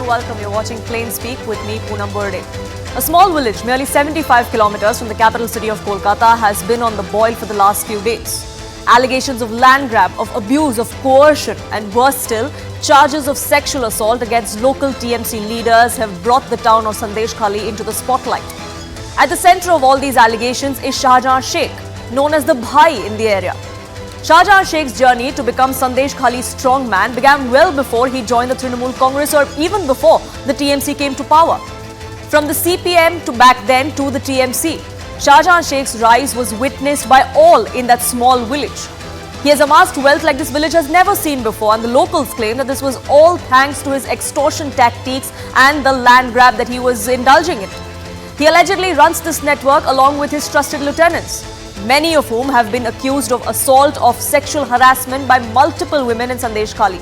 all, welcome. You're watching Plain Speak with me, Poonam Burde. A small village, merely 75 kilometers from the capital city of Kolkata, has been on the boil for the last few days. Allegations of land grab, of abuse, of coercion, and worse still, charges of sexual assault against local TMC leaders have brought the town of Sandeshkhali into the spotlight. At the centre of all these allegations is Shahjahan Sheikh, known as the Bhai in the area. Shahjahan Sheikh's journey to become Sandeshkhali's strongman began well before he joined the Trinamool Congress, or even before the TMC came to power. From the CPM to back then to the TMC, Shahjahan Sheikh's rise was witnessed by all in that small village. He has amassed wealth like this village has never seen before, and the locals claim that this was all thanks to his extortion tactics and the land grab that he was indulging in. He allegedly runs this network along with his trusted lieutenants, many of whom have been accused of assault of sexual harassment by multiple women in Sandeshkhali.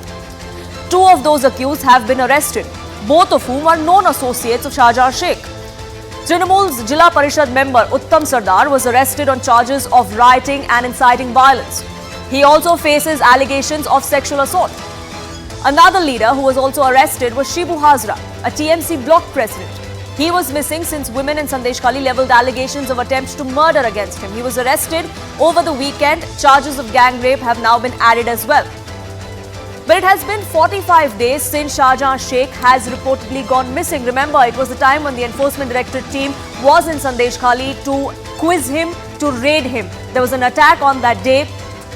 Two of those accused have been arrested, both of whom are known associates of Shahjahan Sheikh. Trinamool's Jilla Parishad member Uttam Sardar was arrested on charges of rioting and inciting violence. He also faces allegations of sexual assault. Another leader who was also arrested was Shibu Hazra, a TMC block president. He was missing since women in Sandeshkhali levelled allegations of attempts to murder against him. He was arrested over the weekend. Charges of gang rape have now been added as well. But it has been 45 days since Shahjahan Sheikh has reportedly gone missing. Remember, it was the time when the Enforcement Directorate team was in Sandeshkhali to quiz him, to raid him. There was an attack on that day.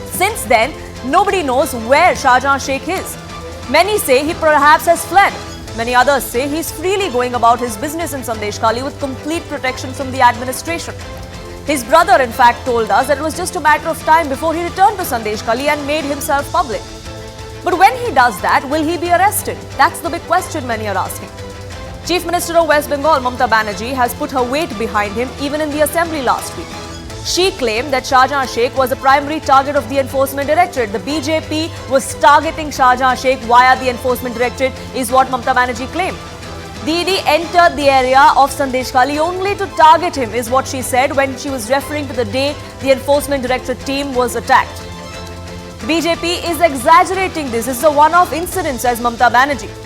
Since then, nobody knows where Shahjahan Sheikh is. Many say he perhaps has fled. Many others say he's freely going about his business in Sandeshkhali with complete protection from the administration. His brother, in fact, told us that it was just a matter of time before he returned to Sandeshkhali and made himself public. But when he does that, will he be arrested? That's the big question many are asking. Chief Minister of West Bengal, Mamata Banerjee, has put her weight behind him even in the assembly last week. She claimed that Shahjahan Sheikh was the primary target of the Enforcement Directorate. The BJP was targeting Shahjahan Sheikh via the Enforcement Directorate, is what Mamata Banerjee claimed. The ED entered the area of Sandeshkhali only to target him, is what she said when she was referring to the day the Enforcement Directorate team was attacked. The BJP is exaggerating this. This is a one-off incident, says Mamata Banerjee.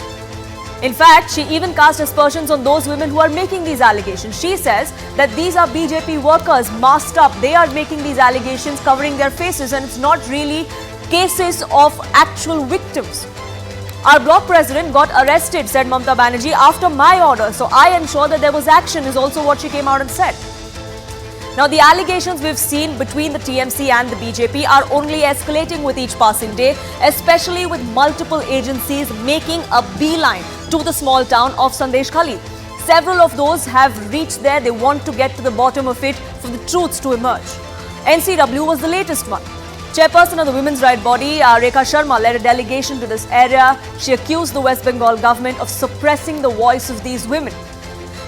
In fact, she even cast aspersions on those women who are making these allegations. She says that these are BJP workers masked up. They are making these allegations covering their faces, and it's not really cases of actual victims. Our block president got arrested, said Mamata Banerjee, after my order. So I ensure that there was action, is also what she came out and said. Now, the allegations we've seen between the TMC and the BJP are only escalating with each passing day, especially with multiple agencies making a beeline to the small town of Sandeshkhali. Several of those have reached there. They want to get to the bottom of it for the truths to emerge. NCW was the latest one. Chairperson of the women's rights body, Rekha Sharma, led a delegation to this area. She accused the West Bengal government of suppressing the voice of these women.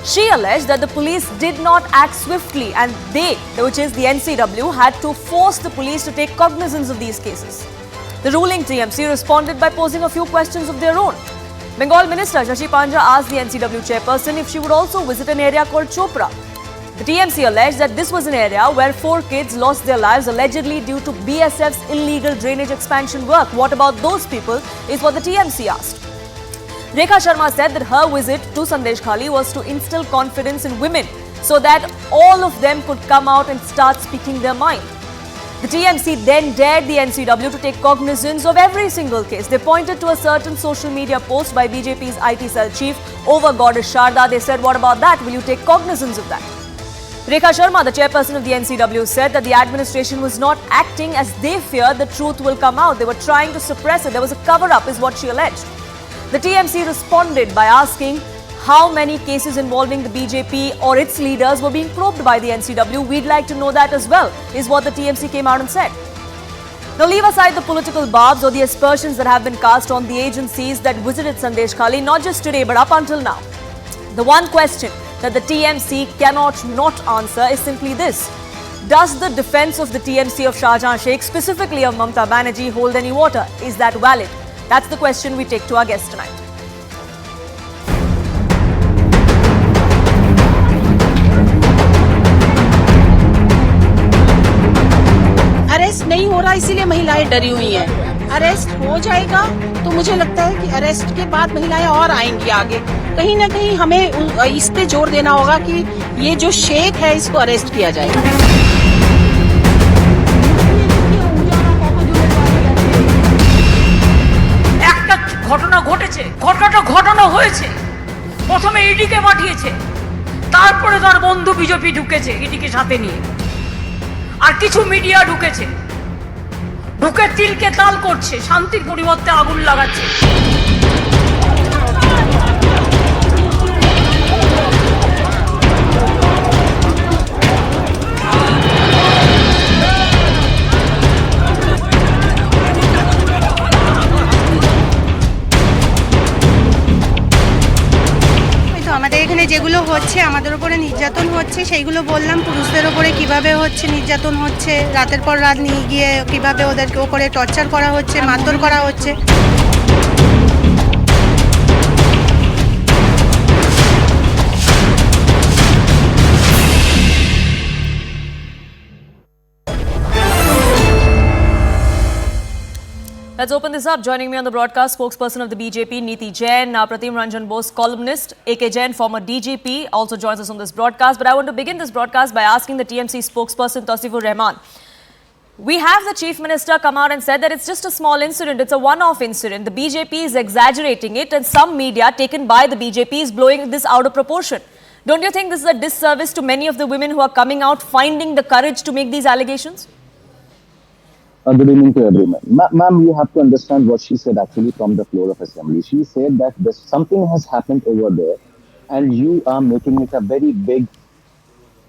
She alleged that the police did not act swiftly, and they, which is the NCW, had to force the police to take cognizance of these cases. The ruling TMC responded by posing a few questions of their own. Bengal Minister Shashi Panja asked the NCW chairperson if she would also visit an area called Chopra. The TMC alleged that this was an area where 4 kids lost their lives allegedly due to BSF's illegal drainage expansion work. What about those people, is what the TMC asked. Rekha Sharma said that her visit to Sandeshkhali was to instill confidence in women so that all of them could come out and start speaking their mind. The TMC then dared the NCW to take cognizance of every single case. They pointed to a certain social media post by BJP's IT cell chief over Goddess Sharda. They said, what about that? Will you take cognizance of that? Rekha Sharma, the chairperson of the NCW, said that the administration was not acting as they feared the truth will come out. They were trying to suppress it. There was a cover-up, is what she alleged. The TMC responded by asking how many cases involving the BJP or its leaders were being probed by the NCW. We'd like to know that as well, is what the TMC came out and said. Now, leave aside the political barbs or the aspersions that have been cast on the agencies that visited Sandeshkhali, not just today but up until now. The one question that the TMC cannot not answer is simply this. Does the defense of the TMC of Shahjahan Sheikh, specifically of Mamata Banerjee, hold any water? Is that valid? That's the question we take to our guest tonight. Arrest नहीं हो रहा, इसीलिए महिलाएं डरी हुई हैं। Arrest हो जाएगा तो मुझे लगता है कि अरेस्ट के बाद महिलाएं और आएंगी आगे। कहीं ना कहीं हमें इस पे जोर देना होगा कि ये जो शेख है इसको अरेस्ट किया जाएगा। একটা ঘটনা ঘটেছে, ঘটনা হয়েছে, প্রথমে ইডিকে পাঠিয়েছে, তারপরে তার বন্ধু বিজেপি ঢুকেছে ইডিকে সাথে নিয়ে, আর কিছু মিডিয়া ঢুকেছে, ঢুকে তিলকে তাল করছে, শান্তির পরিবর্তে আগুন লাগাচ্ছে। আমাদের এখানে যেগুলো হচ্ছে, আমাদের উপরে নির্যাতন হচ্ছে, সেইগুলো বললাম। পুরুষদের উপরে কিভাবে হচ্ছে নির্যাতন হচ্ছে, রাতের পর রাত নিয়ে গিয়ে কিভাবে ওদেরকে ওপরে টর্চার করা হচ্ছে, মারধর করা হচ্ছে। Let's open this up. Joining me on the broadcast, spokesperson of the BJP, Neeti Jain, Pratim Ranjan Bose, columnist, AK Jain, former DGP, also joins us on this broadcast. But I want to begin this broadcast by asking the TMC spokesperson, Tausifur Rahman. We have the Chief Minister come out and said that it's just a small incident, it's a one-off incident. The BJP is exaggerating it, and some media taken by the BJP is blowing this out of proportion. Don't you think this is a disservice to many of the women who are coming out, finding the courage to make these allegations? Good evening to everyone. Ma'am, you have to understand what she said actually from the floor of assembly. She said that something has happened over there and you are making it a very big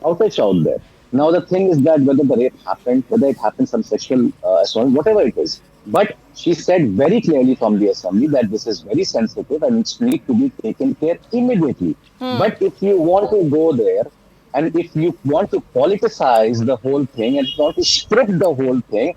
outrage out there. Now the thing is that whether the rape happened, whether it happened some sexual assault, whatever it is. But she said very clearly from the assembly that this is very sensitive and it needs to be taken care immediately. But if you want to go there and if you want to politicize the whole thing and want to script the whole thing,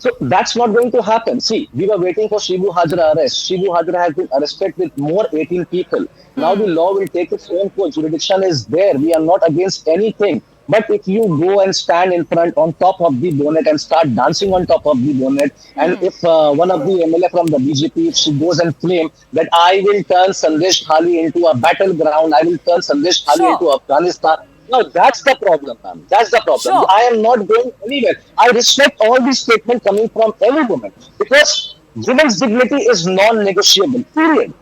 so that's not going to happen. See, we were waiting for Shibu Hajra arrest. Shibu Hajra has been arrested with more 18 people. Now the law will take its own course. Jurisdiction is there. We are not against anything. But if you go and stand in front on top of the bonnet and start dancing on top of the bonnet, and if one of the MLA from the BJP, if she goes and claim that I will turn Sandeshkhali into a battleground, I will turn Sandeshkhali into Afghanistan. No, that's the problem, ma'am. That's the problem. Sure. I am not going anywhere. I respect all these statements coming from any woman because women's dignity is non-negotiable. Period.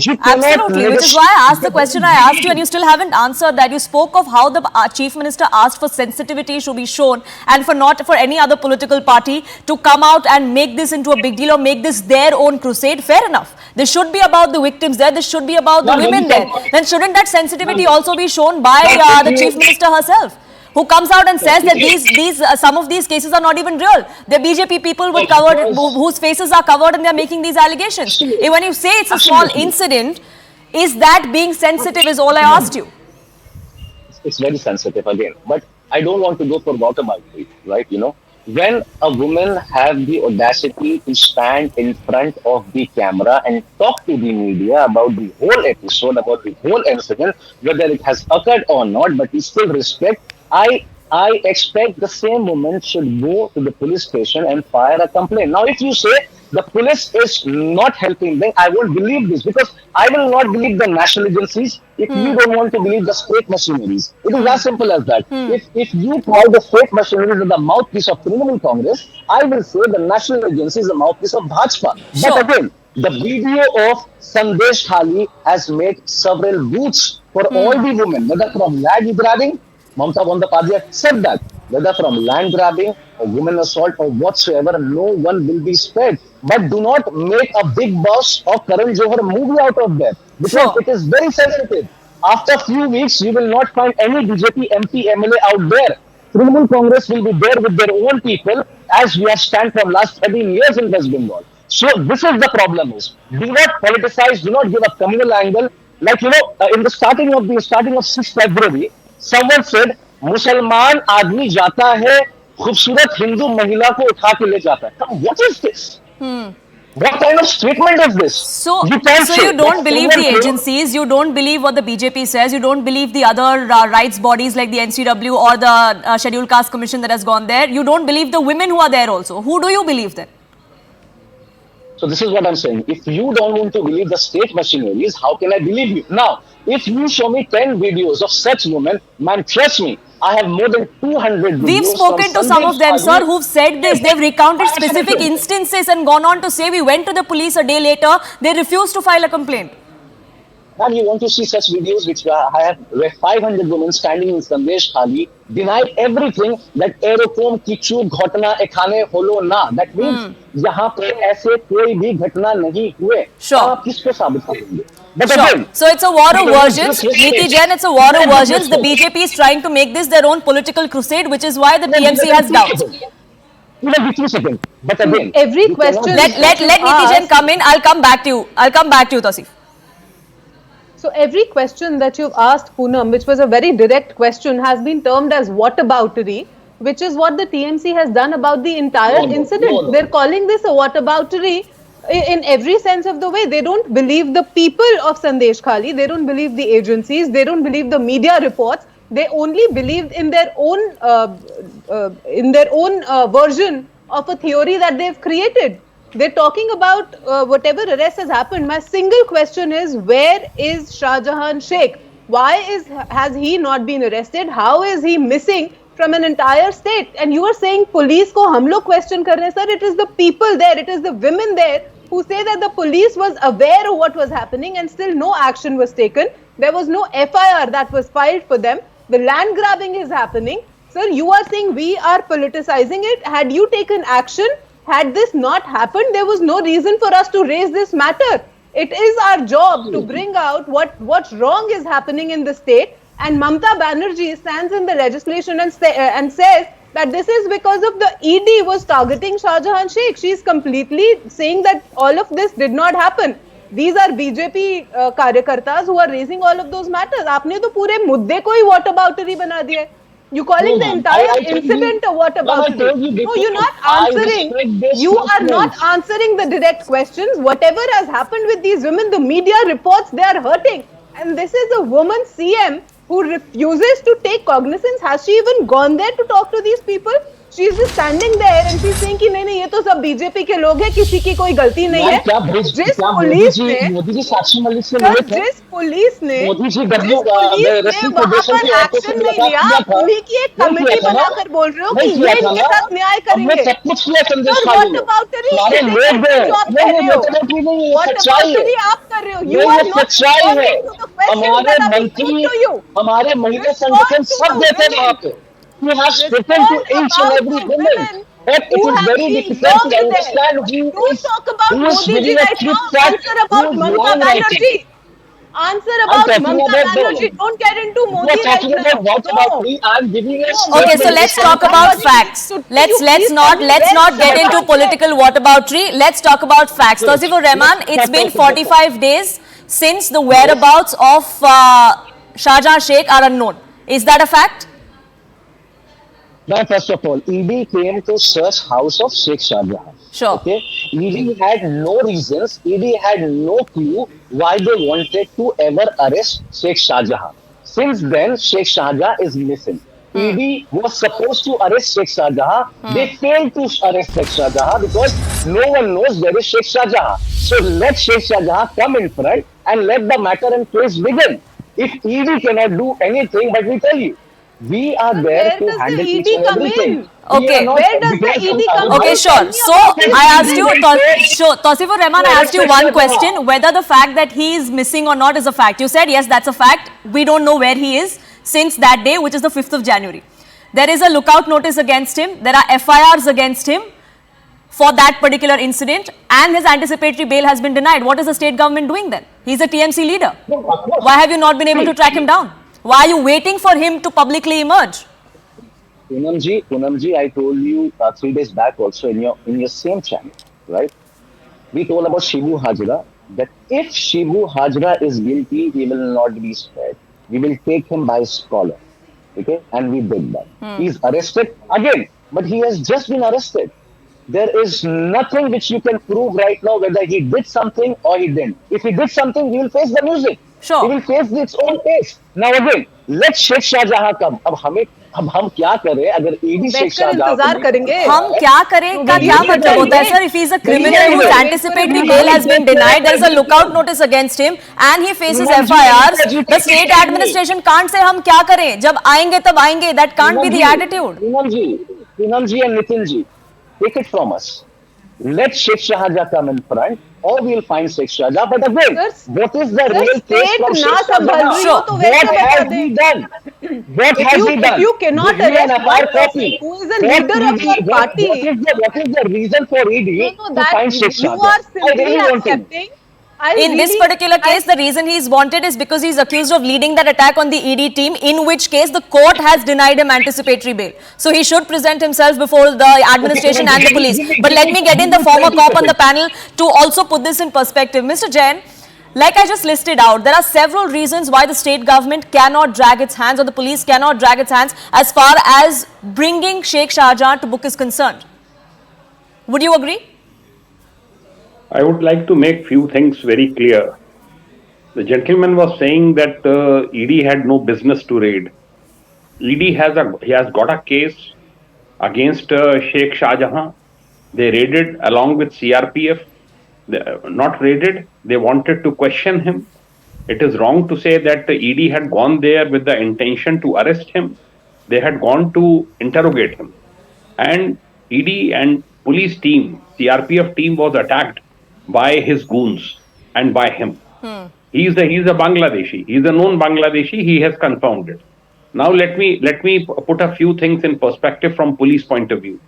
You Absolutely, which is why I asked the question I asked you and you still haven't answered that. You spoke of how the Chief Minister asked for sensitivity should be shown and for not for any other political party to come out and make this into a big deal or make this their own crusade. Fair enough. This should be about the victims there. This should be about the women there. Then shouldn't that sensitivity also be shown by the Chief Minister herself, who comes out and says that some of these cases are not even real? The BJP people were covered, whose faces are covered, and they are making these allegations. When you say it's a small incident, is that being sensitive is all I asked you? It's very sensitive again. But I don't want to go for whataboutery, right? You know, when a woman have the audacity to stand in front of the camera and talk to the media about the whole episode, about the whole incident, whether it has occurred or not, but we still respect, I expect the same woman should go to the police station and file a complaint. Now, if you say the police is not helping, then I won't believe this because I will not believe the national agencies if you don't want to believe the state machineries. It is as simple as that. If you call the state machineries the mouthpiece of Trinamool Congress, I will say the national agency is the mouthpiece of Bhajpa. Sure. But again, the video of Sandeshkhali has made several roots for all the women, whether from land grabbing. Mamata Banerjee said that whether from land grabbing or women assault or whatsoever, no one will be spared. But do not make a big boss of Karan Johar movie out of that because it is very sensitive. After a few weeks, you will not find any BJP MP MLA out there. Trinamool Congress will be there with their own people as we have stand from last 13 years in West Bengal. So this is the problem is. Do not politicize, do not give a communal angle. Like, you know, in the starting of 6th February, someone said, मुसलमान आदमी जाता है खूबसूरत हिंदू महिला को उठा के ले जाता है. What is this? What kind of statement is this? So you don't believe the agencies, you don't believe what the BJP says, you don't believe the other rights bodies like the NCW or the Scheduled Caste Commission that has gone there, you don't believe the women who are there also. Who do you believe then? So this is what I'm saying. If you don't want to believe the state machineries, how can I believe you? Now, if you show me 10 videos of such women, man, trust me, I have more than 200 videos. We've spoken to some of them, sir, who've said this. They've recounted specific instances and gone on to say, we went to the police a day later, they refused to file a complaint. And you want to see such videos which I have where 500 women standing in Sandeshkhali denied everything that aerocom kichu ghatna ekhane holo na. That means यहाँ पे ऐसे कोई भी घटना नहीं हुए. Sure. आप किसको साबित करेंगे? But Sure. again, So it's a war of versions. Niti Jain, it's a war of versions. The BJP is trying to make this their own political crusade, which is why the TMC has doubts. Even 2 seconds. But again, Every you question- cannot- Let Niti Jain come in. I'll come back to you. I'll come back to you, Tausif. So every question that you've asked, Poonam, which was a very direct question, has been termed as whataboutery, which is what the TMC has done about the entire incident. no. They're calling this a whataboutery in every sense of the way. They don't believe the people of Sandeshkhali. They don't believe the agencies. They don't believe the media reports. They only believed in their own version of a theory that they've created. They're talking about whatever arrest has happened. My single question is, where is Shahjahan Sheikh? Why has he not been arrested? How is he missing from an entire state? And you are saying police ko hum log question kar rahe, sir. It is the people there, it is the women there who say that the police was aware of what was happening and still no action was taken. There was no FIR that was filed for them. The land grabbing is happening. Sir, you are saying we are politicizing it. Had you taken action, had this not happened, there was no reason for us to raise this matter. It is our job to bring out what's wrong is happening in the state. And Mamata Banerjee stands in the legislation and says that this is because of the ED was targeting Shahjahan Sheikh. She is completely saying that all of this did not happen. These are BJP कार्यकर्तास who are raising all of those matters. आपने तो पूरे मुद्दे को ही whataboutery बना दिया है. You calling the entire incident a whataboutery? No, you're not answering. You are not answering the direct questions. Whatever has happened with these women, the media reports they are hurting. And this is a woman CM who refuses to take cognizance. Has she even gone there to talk to these people? She's just standing there and she's saying कि नहीं ये तो सब BJP के लोग हैं, किसी की कोई गलती नहीं है. जिस पुलिस ने मोदी जी साक्षी मलिक से सर जिस पुलिस ने वहाँ पर एक्शन नहीं लिया, उन्हीं की एक कमेटी बनाकर बोल रहे हो कि ये इनके साथ न्याय करेंगे. सब कुछ किया सर संदेशखाली में. whataboutery सारे लोग हैं. जो आप कर रहे हो, whataboutery आप कर रहे हो. You are not responding to the questions that are being put to you. हमारे महिला संगठन सब देते हैं वहाँ पे. We have spoken to each and every woman. But it is very difficult to understand who is talk about Modi ji giving a right trip now. track, Answer about who is Mamata wrong writing. Banerjee. Answer I'm about talking Mamata about Banerjee. them. Don't get into We Modi are right talking now. about what about me. I'm giving a Okay, so let's talk about facts. Let's not get into political whataboutery. Let's talk about facts. Tausifur Rahman, it's been 45 days since the whereabouts of Shahjahan Sheikh are unknown. Is that a fact? Now, first of all, ED came to search house of Sheikh Shahjahan. Sure. Okay. ED had no reasons. ED had no clue why they wanted to ever arrest Sheikh Shahjahan. Since then, Sheikh Shahjahan is missing. ED was supposed to arrest Sheikh Shahjahan. They failed to arrest Sheikh Shahjahan because no one knows where is Sheikh Shahjahan. So let Sheikh Shahjahan come in front and let the matter and case begin. If ED cannot do anything, but we tell you, we are there to handle each and everything. Okay. Where does the ED come in? Okay, sure. So I asked you, Tausifur Rahman, I asked you one question, whether the fact that he is missing or not is a fact. You said, yes, that's a fact. We don't know where he is since that day, which is the 5th of January. There is a lookout notice against him. There are FIRs against him for that particular incident, and his anticipatory bail has been denied. What is the state government doing then? He's a TMC leader. Why have you not been able to track him down? Why are you waiting for him to publicly emerge? Poonam ji, I told you 3 days back also in your same channel, right? We told about Shibu Hajra that if Shibu Hajra is guilty, he will not be spared. We will take him by his collar, okay? And we did that. He's arrested again, but he has just been arrested. There is nothing which you can prove right now whether he did something or he didn't. If he did something, he will face the music. Sure. He will face its own case. Now again, let Sheikh Shahjahan come. अब अब हम क्या करें अगर ED Sheikh बैठकर शाहजहां को इंतजार नहीं करेंगे। हम क्या करें का क्या मतलब होता है sir? If he's a criminal whose anticipatory bail has been denied, there is a lookout notice against him and he faces FIRs, the state administration can't say हम क्या करें, जब आएंगे तब आएंगे. That can't be the attitude. Poonam ji and Nitin ji, take it from us. Let Sheikh Shahjahan come in front, or we'll find Sheikh Shahjahan. But again, Sir, what is the sir, real case state from ना Sheikh संभाल Shahjahan? रही हो तो वैसे What बता has they. he done? What If has you he done? if you cannot Give me an arrest FIR one copy. person who is a leader of your party, What is the reason for ED no, to that find Sheikh you Shahjahan? are I simply really want to know. accepting. I In this really- particular case, the reason he is wanted is because he is accused of leading that attack on the ED team, in which case the court has denied him anticipatory bail. So he should present himself before the administration and the police. But let me get in the former cop on the panel to also put this in perspective. Mr. Jain, like I just listed out, there are several reasons why the state government cannot drag its hands, or the police cannot drag its hands as far as bringing Sheikh Shahjahan to book is concerned. Would you agree? I would like to make few things very clear. The gentleman was saying that ED had no business to raid. ED has got a case against Sheikh Shahjahan. They raided along with CRPF. Not raided. They wanted to question him. It is wrong to say that the ED had gone there with the intention to arrest him. They had gone to interrogate him. And ED and police team, CRPF team was attacked by his goons and by him. He's a Bangladeshi. He's a known Bangladeshi. He has confirmed it. Now let me put a few things in perspective from police point of view.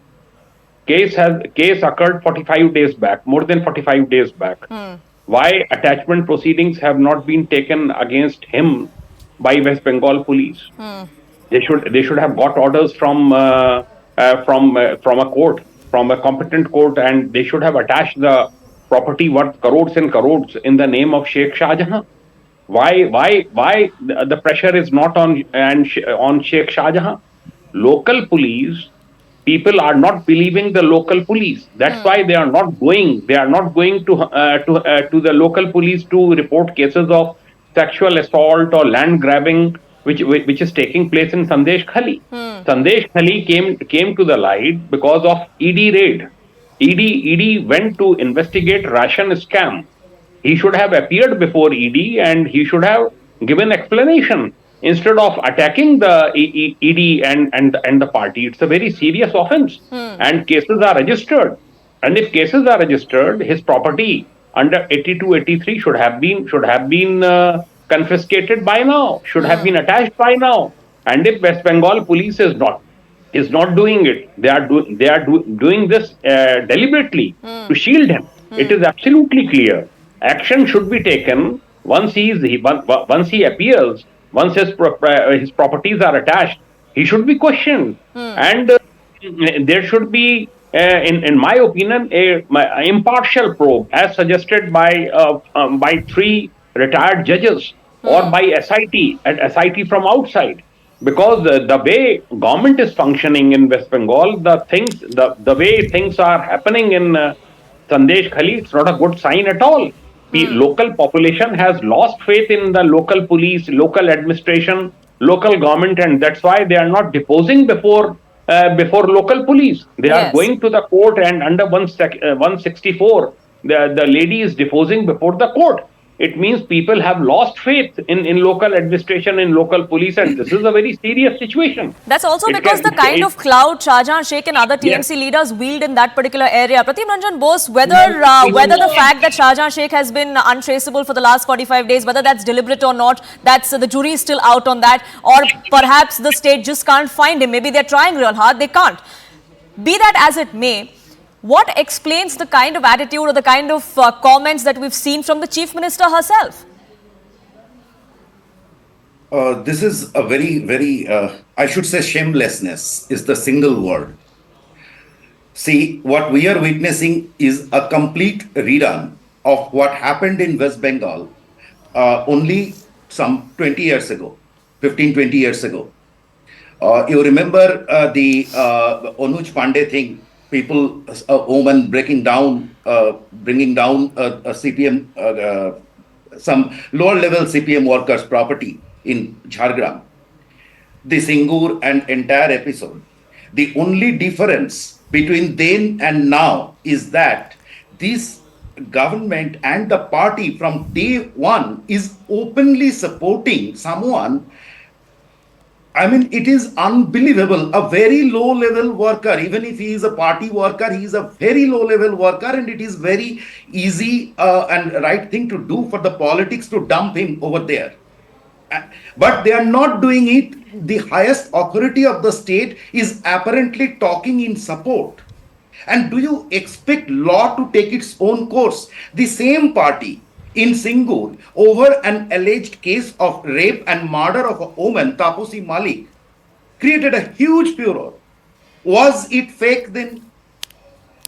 Case occurred 45 days back, more than 45 days back. Why attachment proceedings have not been taken against him by West Bengal police? They should have got orders from a court, from a competent court, and they should have attached the property worth crores and crores in the name of Sheikh Shahjahan. Why the pressure is not on Sheikh Shahjahan? Local police, people are not believing the local police. That's why they are not going. They are not going to the local police to report cases of sexual assault or land grabbing, which is taking place in Sandeshkhali. Sandeshkhali came to the light because of ED raid. ED went to investigate ration scam. He should have appeared before ED and he should have given explanation instead of attacking the ED and the party. It's a very serious offense, and cases are registered. And if cases are registered, his property under 82, 83 should have been confiscated by now, should have been attached by now. And if West Bengal police is not doing it, they are doing this deliberately to shield him. It is absolutely clear. Action should be taken once he appears, once his properties are attached. He should be questioned, and there should be, in my opinion, a impartial probe, as suggested by three retired judges or by SIT from outside. Because the way government is functioning in West Bengal, the way things are happening in Sandeshkhali, it's not a good sign at all. The local population has lost faith in the local police, local administration, local government, and that's why they are not deposing before local police. They are going to the court, and under 164, the lady is deposing before the court. It means people have lost faith in local administration, in local police, and this is a very serious situation. That's also because the kind of clout Shahjahan Sheikh and other TMC leaders wield in that particular area. Pratim Ranjan Bose, whether the fact that Shahjahan Sheikh has been untraceable for the last 45 days, whether that's deliberate or not, that's the jury is still out on that, or perhaps the state just can't find him. Maybe they're trying real hard, they can't. Be that as it may, what explains the kind of attitude or the kind of comments that we've seen from the Chief Minister herself? This is a very, very, I should say shamelessness is the single word. See, what we are witnessing is a complete rerun of what happened in West Bengal only some 20 years ago, 15, 20 years ago. You remember the Anuj Pandey thing, people, a woman bringing down a CPM, some lower level CPM workers' property in Jhargram. the Singur and entire episode. The only difference between then and now is that this government and the party from day one is openly supporting someone. I mean, it is unbelievable. A very low level worker, even if he is a party worker, he is a very low level worker, and it is very easy and right thing to do for the politics to dump him over there. But they are not doing it. The highest authority of the state is apparently talking in support. And do you expect law to take its own course? The same party in Singur over an alleged case of rape and murder of a woman, Tapusi Malik, created a huge furor. Was it fake then?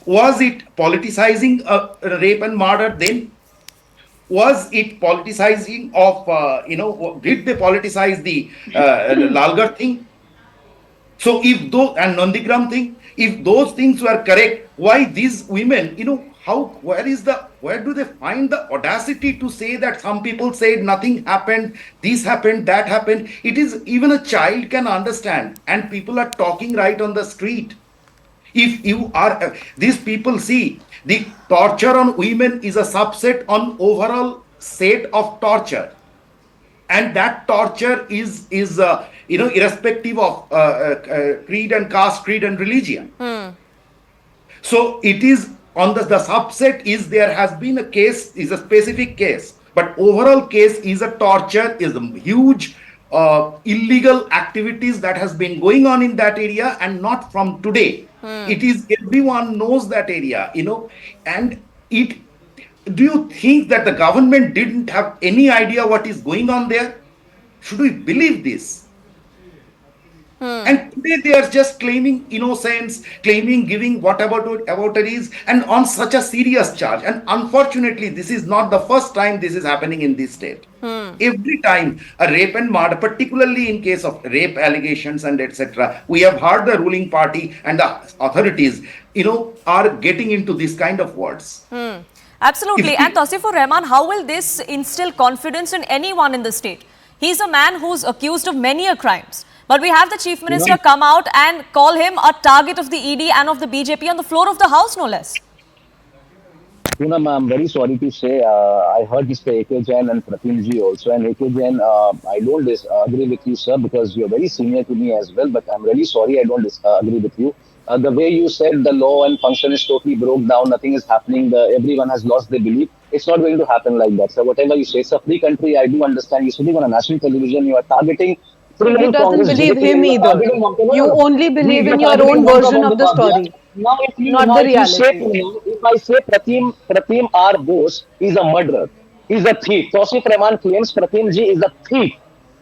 Was it politicizing rape and murder then? Was it politicizing of, did they politicize the Lalgarh thing? So if those, and Nandigram thing, if those things were correct, why these women, where do they find the audacity to say that some people said nothing happened, this happened, that happened? It is even a child can understand, and people are talking right on the street. If you are, these people see, the torture on women is a subset on overall set of torture. And that torture is irrespective of creed and caste, creed and religion. So it is on the subset is there has been a case, is a specific case, but overall case is a torture, is a huge illegal activities that has been going on in that area, and not from today. It is, everyone knows that area, and it. Do you think that the government didn't have any idea what is going on there? Should we believe this? And today they are just claiming innocence, giving whatever it is, and on such a serious charge. And unfortunately, this is not the first time this is happening in this state. Every time a rape and murder, particularly in case of rape allegations and etc., we have heard the ruling party and the authorities, are getting into this kind of words. Absolutely. And Tausifur Rahman, how will this instill confidence in anyone in the state? He's a man who's accused of many crimes. But we have the Chief Minister come out and call him a target of the ED and of the BJP on the floor of the House, no less. Poonam, I'm very sorry to say, I heard Mr. A.K. Jain and Pratim ji also. And A.K. Jain, I don't agree with you, sir, because you're very senior to me as well. But I'm really sorry I don't agree with you. The way you said the law and function is totally broke down, nothing is happening, everyone has lost their belief. It's not going to happen like that. So whatever you say, it's a free country, I do understand. You're sitting on a national television, you are targeting He doesn't believe him either. You only believe in your own version of the story, not the reality. If I say Pratim R. Bose is a murderer, is a thief. Tausif Rahman claims Pratim ji is a thief.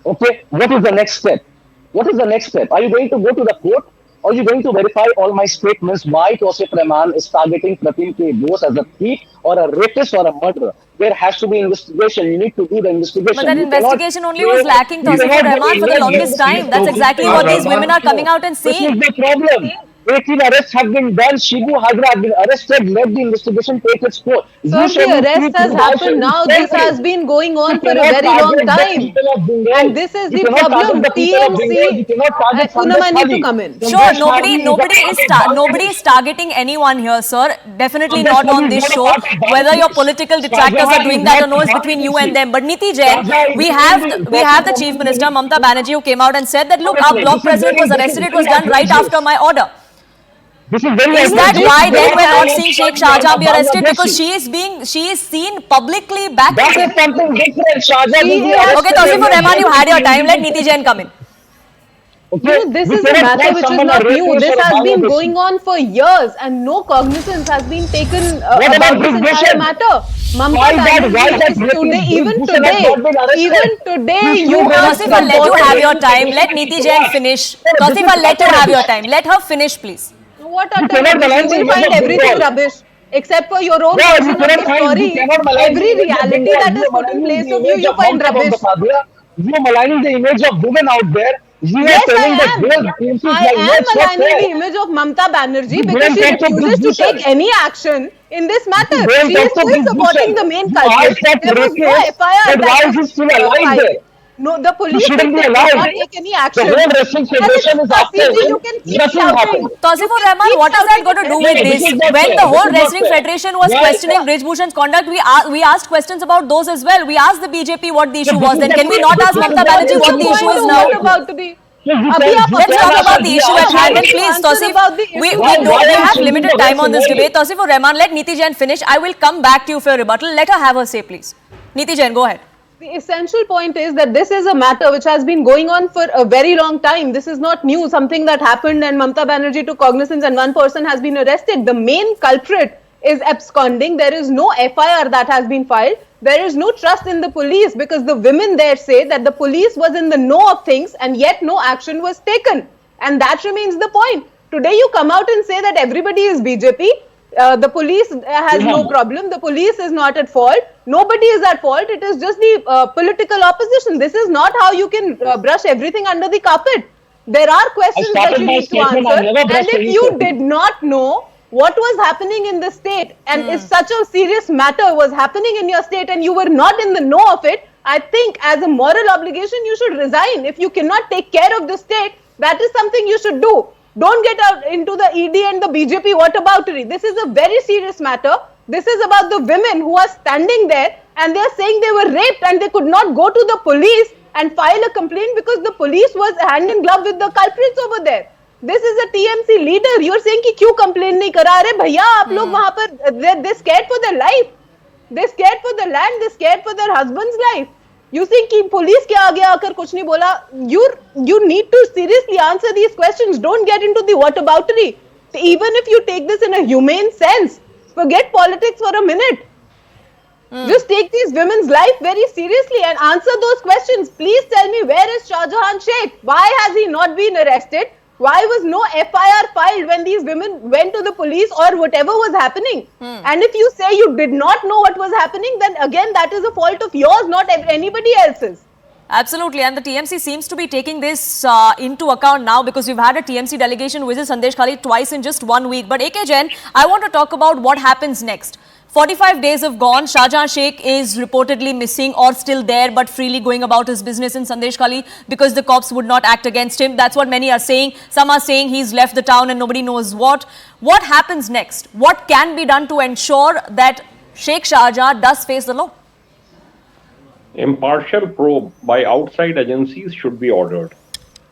Okay, what is the next step? What is the next step? Are you going to go to the court? Or are you going to verify all my statements why Tausif Rahman is targeting Pratim K. Bose as a thief or a rapist or a murderer? There has to be investigation. You need to do the investigation. But that investigation only was lacking, Tausifur Rahman, for the longest time. That's exactly what these women are coming out and saying. This is the problem. 18 arrests have been done. Shibu Hazra has been arrested. Let the investigation take its course. So the arrest has happened now. This has been going on for a very long time. And this is the problem. TMC, Poonam, I need to come in. Sure, nobody is targeting anyone here, sir. Definitely not on this show. Whether your political detractors are doing that or no is between you and them. But Niti Jain, we have the Chief Minister, Mamata Banerjee, who came out and said that, look, our bloc president was arrested. It was done right after my order. Is that why then we're not seeing Sheikh Shahjahan be arrested? Because she is seen publicly back. This is something different. Okay, Tausifur Rahman, you had your time. Let Niti Jain come in. Okay. This is a matter which is not new. This has been going on for years and no cognizance has been taken about this entire matter. Mamata Banerjee, even today, you have Tausifur, let you have your time. Let Niti Jain finish. Tausifur, let her have your time. Let her finish, please. What are the you will find everything rubbish except for your own version of the story. Every reality that is put in place of you find rubbish. You are maligning the image of women out there. Yes, I am maligning the image of Mamata Banerjee because she refuses to take any action in this matter. She is still supporting the main culprit. There was no FIR. Why is he still alive there? No, the police shouldn't be did allowed. not take any action. The whole wrestling federation is after Kassi ji, him. you can keep Nothing shouting. happened. Tausifur You can Rahman, keep what has that shouting got to at do them. with No, this? this is not When fair. the This whole is not wrestling fair. federation was Why- questioning Brijbhushan's conduct, we asked questions about those as well. We asked the BJP what the issue this was. is Then the can we point. not This ask is Mamata the Banerjee what point. the issue is Point now? what about the? So you Abhi can- aap you Let's can talk ask about us, the we issue are at hand. asking. And please, Answer Tausif, about the we issue. Why we are you have changing limited the time whole on this scenario? debate. Tausifur Rahman, let Niti Jain finish. I will come back to you for a rebuttal. Let her have her say, please. Niti Jain, go ahead. The essential point is that this is a matter which has been going on for a very long time. This is not new, something that happened and Mamata Banerjee took cognizance and one person has been arrested. The main culprit is absconding. There is no FIR that has been filed. There is no trust in the police because the women there say that the police was in the know of things and yet no action was taken. And that remains the point. Today you come out and say that everybody is BJP. The police has no problem. The police is not at fault. Nobody is at fault. It is just the political opposition. This is not how you can brush everything under the carpet. There are questions that started you my need to statement, I answer. never And brushed if any you statement. did not know what was happening in the state and if such a serious matter was happening in your state and you were not in the know of it, I think as a moral obligation you should resign. If you cannot take care of the state, that is something you should do. Don't get out into the ED and the BJP whataboutery. This is a very serious matter. This is about the women who are standing there and they are saying they were raped and they could not go to the police and file a complaint because the police was hand in glove with the culprits over there. This is a TMC leader. You are saying कि क्यों complain नहीं करा रहे भैया आप लोग वहाँ पर they scared for their life. They scared for the land. They scared for their husband's life. You think कि police के आगे आकर कुछ नहीं बोला? You need to seriously answer these questions. Don't get into the whataboutery. Even if you take this in a humane sense, forget politics for a minute. Just take these women's life very seriously and answer those questions. Please tell me, where is Shahjahan Sheikh? Why has he not been arrested? Why was no FIR filed when these women went to the police or whatever was happening? And if you say you did not know what was happening, then again that is a fault of yours, not anybody else's. Absolutely, and the TMC seems to be taking this into account now because we've had a TMC delegation visit Sandeshkhali twice in just 1 week. But AK Jain, I want to talk about what happens next. 45 days have gone. Shahjahan Sheikh is reportedly missing or still there but freely going about his business in Sandeshkhali because the cops would not act against him. That's what many are saying. Some are saying he's left the town and nobody knows what. What happens next? What can be done to ensure that Sheikh Shahjahan does face the law? Impartial probe by outside agencies should be ordered.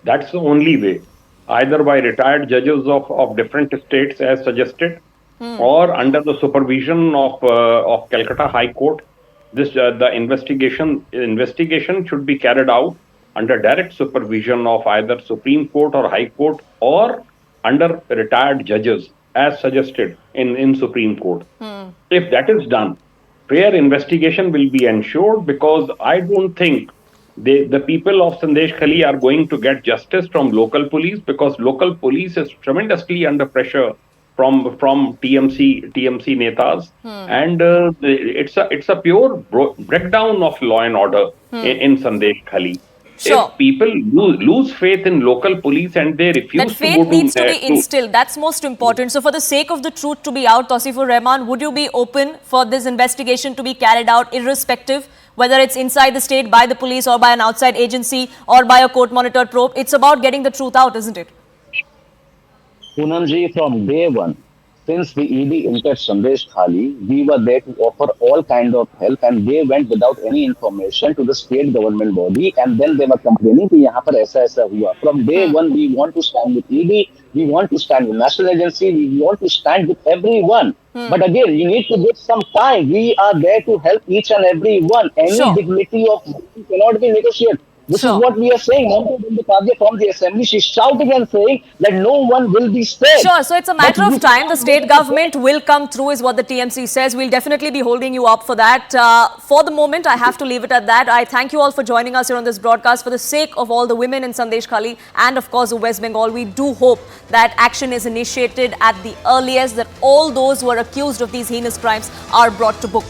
That's the only way. Either by retired judges of different states as suggested, or under the supervision of Calcutta High Court. The investigation should be carried out under direct supervision of either Supreme Court or High Court, or under retired judges as suggested in Supreme Court. If that is done, fair investigation will be ensured, because I don't think the people of Sandeshkhali are going to get justice from local police, because local police is tremendously under pressure from TMC netas, and it's a pure breakdown of law and order in Sandeshkhali. Sure. If people lose faith in local police and they refuse That to faith go to needs to be instilled. That's most important. So for the sake of the truth to be out, Tausifur Rahman, would you be open for this investigation to be carried out irrespective, whether it's inside the state by the police or by an outside agency or by a court-monitored probe? It's about getting the truth out, isn't it? Poonamji, from day one, since the ED entered Sandeshkhali, we were there to offer all kind of help, and they went without any information to the state government body, and then they were complaining that यहाँ पर ऐसा हुआ. From day one, we want to stand with ED, we want to stand with national agency, we want to stand with everyone. But again, you need to give some time. We are there to help each and every one. Any dignity of cannot be negotiated. This is what we are saying. Mamata from the assembly, she's shouting and saying that no one will be spared. Sure, so it's a matter of time. The state government will come through is what the TMC says. We'll definitely be holding you up for that. For the moment, I have to leave it at that. I thank you all for joining us here on this broadcast. For the sake of all the women in Sandeshkhali and of course the West Bengal, we do hope that action is initiated at the earliest, that all those who are accused of these heinous crimes are brought to book.